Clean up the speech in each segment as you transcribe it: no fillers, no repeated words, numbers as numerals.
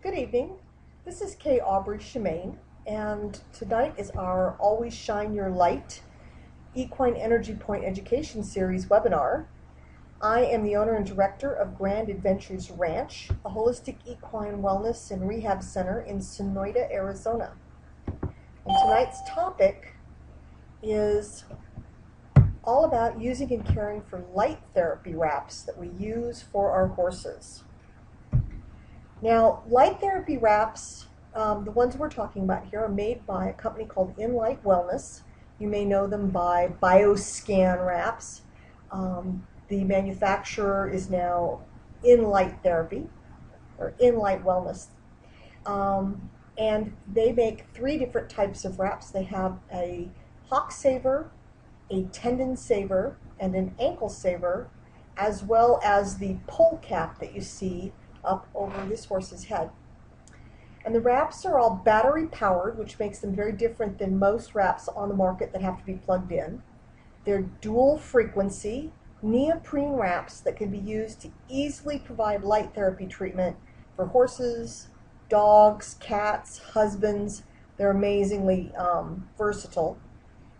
Good evening. This is Kay Aubrey Shemaine, and tonight is our Always Shine Your Light Equine Energy Point Education Series webinar. I am the owner and director of Grand Adventures Ranch, a holistic equine wellness and rehab center in Sonoyta, Arizona. And tonight's topic is all about using and caring for light therapy wraps that we use for our horses. Now, light therapy wraps, the ones we're talking about here, are made by a company called Equine Light Wellness. You may know them by BioScan wraps. The manufacturer is now Equine Light Therapy, or Equine Light Wellness. And they make three different types of wraps. They have a hock saver, a tendon saver, and an ankle saver, as well as the pole cap that you see up over this horse's head. And the wraps are all battery powered, which makes them very different than most wraps on the market that have to be plugged in. They're dual frequency neoprene wraps that can be used to easily provide light therapy treatment for horses, dogs, cats, husbands. They're amazingly versatile.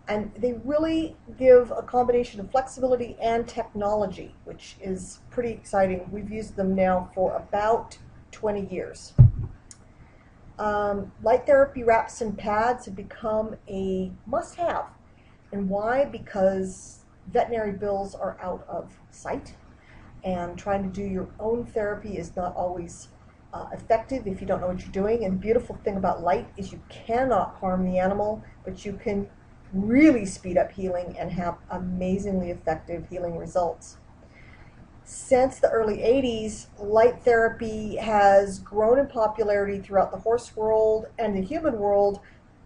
And they really give a combination of flexibility and technology, which is pretty exciting. We've used them now for about 20 years. Light therapy wraps and pads have become a must-have. And why? Because veterinary bills are out of sight, and trying to do your own therapy is not always effective if you don't know what you're doing. And the beautiful thing about light is you cannot harm the animal, but you can really speed up healing and have amazingly effective healing results. Since the early 80s, light therapy has grown in popularity throughout the horse world and the human world.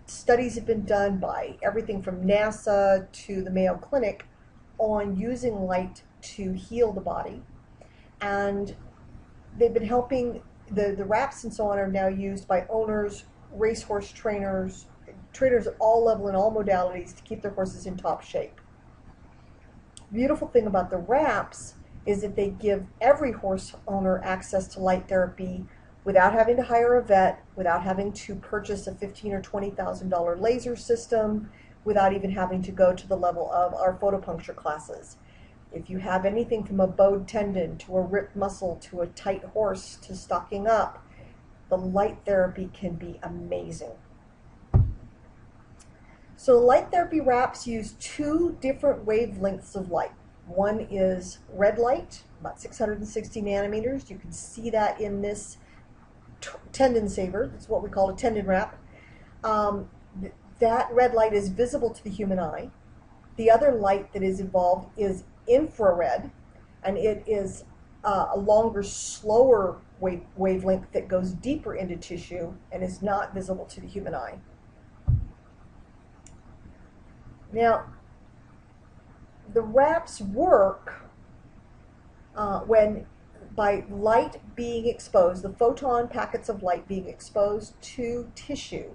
Studies have been done by everything from NASA to the Mayo Clinic on using light to heal the body. And they've been helping, the wraps and so on are now used by owners, racehorse trainers at all levels and all modalities to keep their horses in top shape. Beautiful thing about the wraps is that they give every horse owner access to light therapy without having to hire a vet, without having to purchase a $15,000 or $20,000 laser system, without even having to go to the level of our photopuncture classes. If you have anything from a bowed tendon to a ripped muscle to a tight horse to stocking up, the light therapy can be amazing. So light therapy wraps use two different wavelengths of light. One is red light, about 660 nanometers. You can see that in this tendon saver. That's what we call a tendon wrap. That red light is visible to the human eye. The other light that is involved is infrared, and it is a longer, slower wavelength that goes deeper into tissue and is not visible to the human eye. Now, the wraps work when by light being exposed, the photon packets of light being exposed to tissue,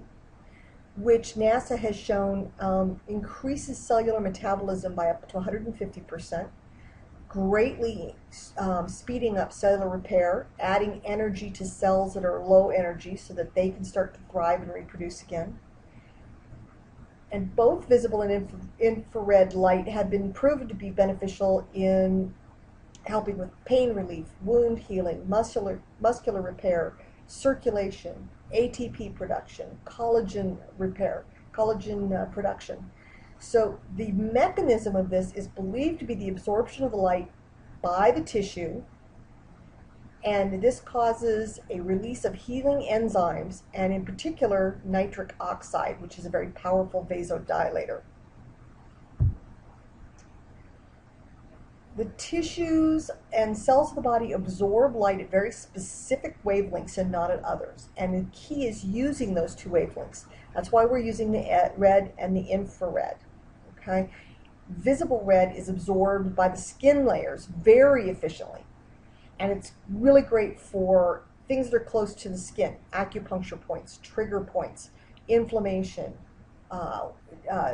which NASA has shown increases cellular metabolism by up to 150%, greatly speeding up cellular repair, adding energy to cells that are low energy so that they can start to thrive and reproduce again. And both visible and infrared light have been proven to be beneficial in helping with pain relief, wound healing, muscular repair, circulation, ATP production, collagen repair, collagen production. So the mechanism of this is believed to be the absorption of the light by the tissue, and this causes a release of healing enzymes, and in particular nitric oxide, which is a very powerful vasodilator. The tissues and cells of the body absorb light at very specific wavelengths and not at others. And the key is using those two wavelengths. That's why we're using the red and the infrared. Okay? Visible red is absorbed by the skin layers very efficiently. And it's really great for things that are close to the skin, acupuncture points, trigger points, inflammation,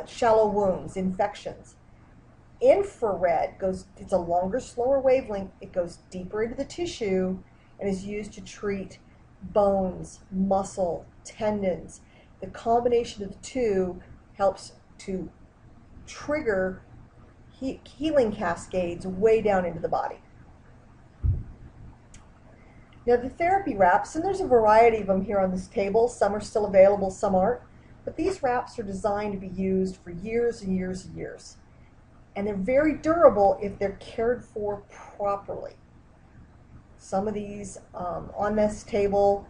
shallow wounds, infections. Infrared it's a longer, slower wavelength. It goes deeper into the tissue and is used to treat bones, muscle, tendons. The combination of the two helps to trigger healing cascades way down into the body. Now the therapy wraps, and there's a variety of them here on this table. Some are still available, some aren't. But these wraps are designed to be used for years and years and years. And they're very durable if they're cared for properly. Some of these on this table,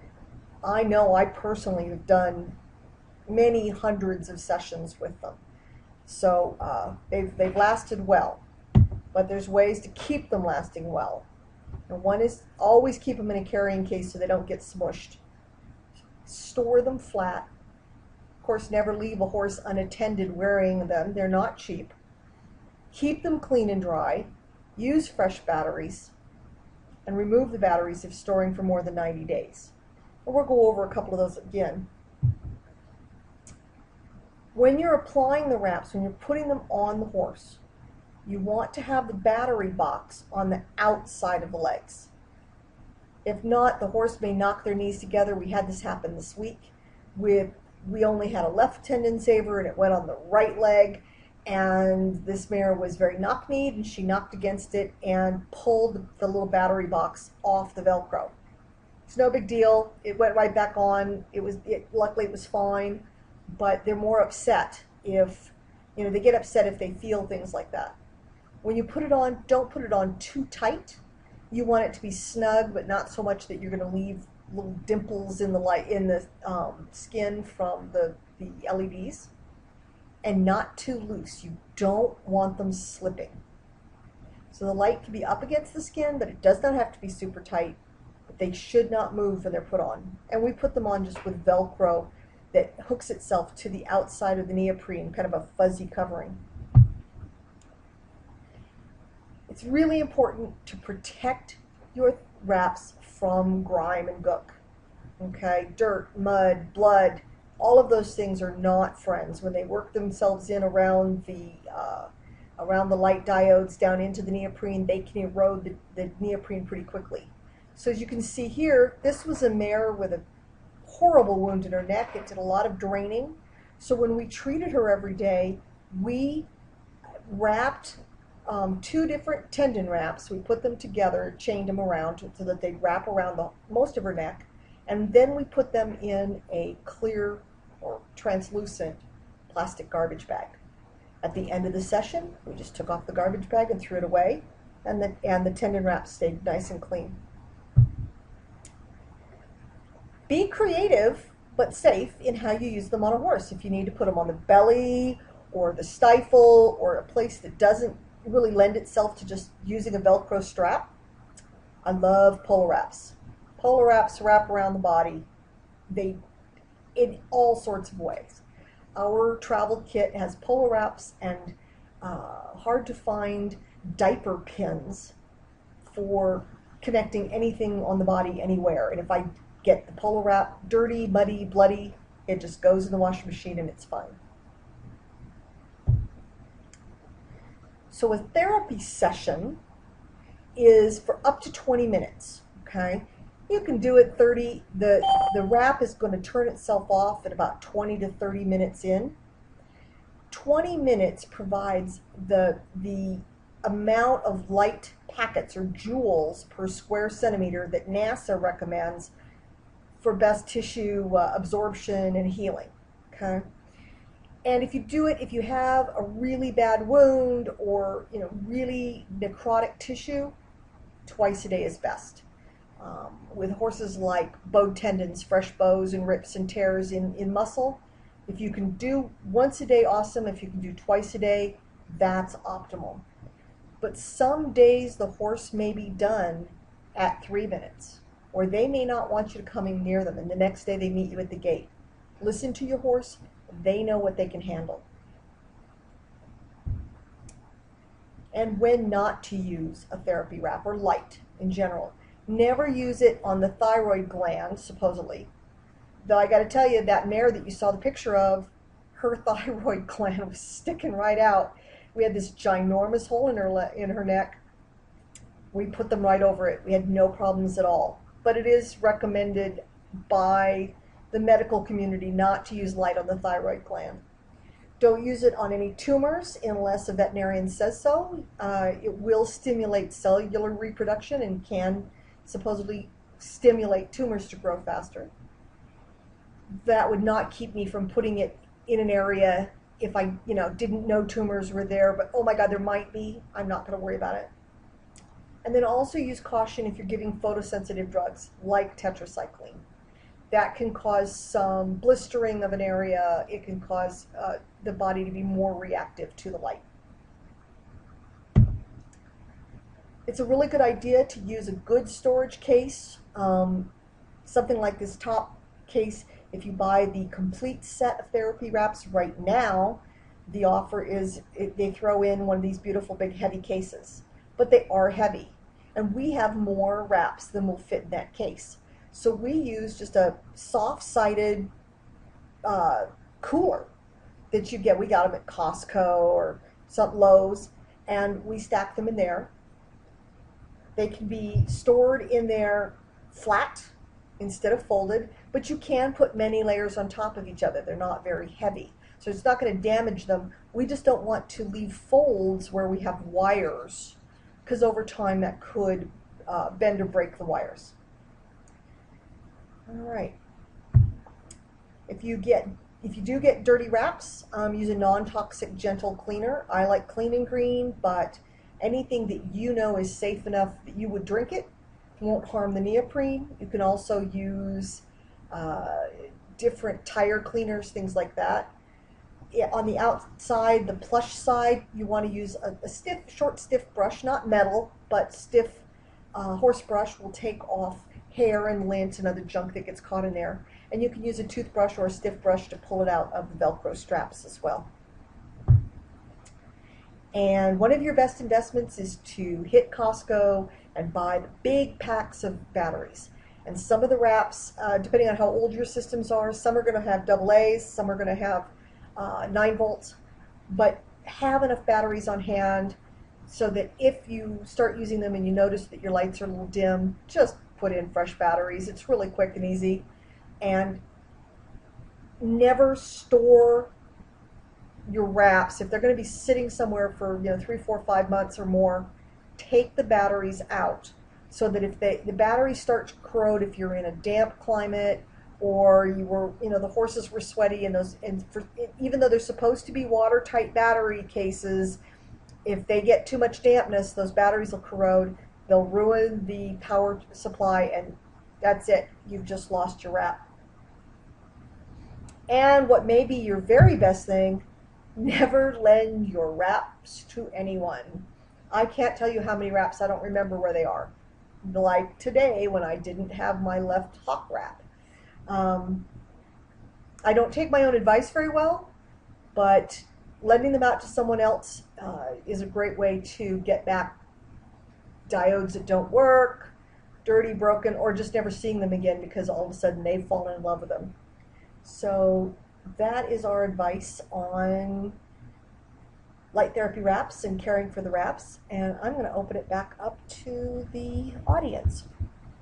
I know I personally have done many hundreds of sessions with them. So they've lasted well. But there's ways to keep them lasting well. And one is always keep them in a carrying case so they don't get smushed. Store them flat. Of course, never leave a horse unattended wearing them. They're not cheap. Keep them clean and dry. Use fresh batteries. And remove the batteries if storing for more than 90 days. And we'll go over a couple of those again. When you're applying the wraps, when you're putting them on the horse, you want to have the battery box on the outside of the legs. If not, the horse may knock their knees together. We had this happen this week. We only had a left tendon saver and it went on the right leg, and this mare was very knock-kneed and she knocked against it and pulled the little battery box off the Velcro. It's no big deal. It went right back on. Luckily it was fine, but they're more upset if, they get upset if they feel things like that. When you put it on, don't put it on too tight. You want it to be snug, but not so much that you're going to leave little dimples in the skin from the LEDs, and not too loose. You don't want them slipping. So the light can be up against the skin, but it does not have to be super tight. But they should not move when they're put on. And we put them on just with Velcro that hooks itself to the outside of the neoprene, kind of a fuzzy covering. It's really important to protect your wraps from grime and gook. Okay, dirt, mud, blood, all of those things are not friends. When they work themselves in around the light diodes down into the neoprene, they can erode the neoprene pretty quickly. So as you can see here, this was a mare with a horrible wound in her neck. It did a lot of draining. So when we treated her every day, we wrapped 2 different tendon wraps. We put them together, chained them around so that they'd wrap around most of her neck, and then we put them in a clear or translucent plastic garbage bag. At the end of the session, we just took off the garbage bag and threw it away, and the tendon wraps stayed nice and clean. Be creative but safe in how you use them on a horse. If you need to put them on the belly or the stifle or a place that doesn't really lend itself to just using a Velcro strap, I love polo wraps. Polo wraps wrap around the body, in all sorts of ways. Our travel kit has polo wraps and hard to find diaper pins for connecting anything on the body anywhere. And if I get the polo wrap dirty, muddy, bloody, it just goes in the washing machine and it's fine. So a therapy session is for up to 20 minutes, okay? You can do it 30, the wrap is going to turn itself off at about 20 to 30 minutes in. 20 minutes provides the amount of light packets or joules per square centimeter that NASA recommends for best tissue absorption and healing, okay? And if you do it, if you have a really bad wound or really necrotic tissue, twice a day is best. With horses like bowed tendons, fresh bows and rips and tears in muscle, if you can do once a day, awesome. If you can do twice a day, that's optimal. But some days the horse may be done at 3 minutes, or they may not want you to come in near them, and the next day they meet you at the gate. Listen to your horse. They know what they can handle. And when not to use a therapy wrap, or light in general. Never use it on the thyroid gland, supposedly. Though I got to tell you, that mare that you saw the picture of, her thyroid gland was sticking right out. We had this ginormous hole in her neck. We put them right over it. We had no problems at all. But it is recommended by the medical community not to use light on the thyroid gland. Don't use it on any tumors unless a veterinarian says so. It will stimulate cellular reproduction and can supposedly stimulate tumors to grow faster. That would not keep me from putting it in an area if I, didn't know tumors were there, but oh my God, there might be. I'm not going to worry about it. And then also use caution if you're giving photosensitive drugs like tetracycline. That can cause some blistering of an area. It can cause the body to be more reactive to the light. It's a really good idea to use a good storage case. Something like this top case, if you buy the complete set of therapy wraps right now, the offer is they throw in one of these beautiful big heavy cases. But they are heavy. And we have more wraps than will fit in that case. So we use just a soft-sided cooler that you get. We got them at Costco or some Lowe's, and we stack them in there. They can be stored in there flat instead of folded, but you can put many layers on top of each other. They're not very heavy, so it's not going to damage them. We just don't want to leave folds where we have wires, because over time that could bend or break the wires. All right. If you do get dirty wraps, use a non-toxic gentle cleaner. I like Clean and Green, but anything that you know is safe enough that you would drink it won't harm the neoprene. You can also use different tire cleaners, things like that. On the outside, the plush side, you want to use a short, stiff brush, not metal, but stiff horse brush will take off hair and lint and other junk that gets caught in there. And you can use a toothbrush or a stiff brush to pull it out of the Velcro straps as well. And one of your best investments is to hit Costco and buy the big packs of batteries. And some of the wraps, depending on how old your systems are, some are going to have AA's, some are going to have 9 volts, but have enough batteries on hand so that if you start using them and you notice that your lights are a little dim, just put in fresh batteries. It's really quick and easy. And never store your wraps. If they're going to be sitting somewhere for 3, 4, 5 months or more, take the batteries out so that if the batteries start to corrode, if you're in a damp climate or you were, the horses were sweaty even though they're supposed to be watertight battery cases, if they get too much dampness, those batteries will corrode. They'll ruin the power supply, and that's it. You've just lost your wrap. And what may be your very best thing, never lend your wraps to anyone. I can't tell you how many wraps I don't remember where they are. Like today when I didn't have my left hock wrap. I don't take my own advice very well, but lending them out to someone else is a great way to get back diodes that don't work, dirty, broken, or just never seeing them again because all of a sudden they've fallen in love with them. So that is our advice on light therapy wraps and caring for the wraps. And I'm going to open it back up to the audience.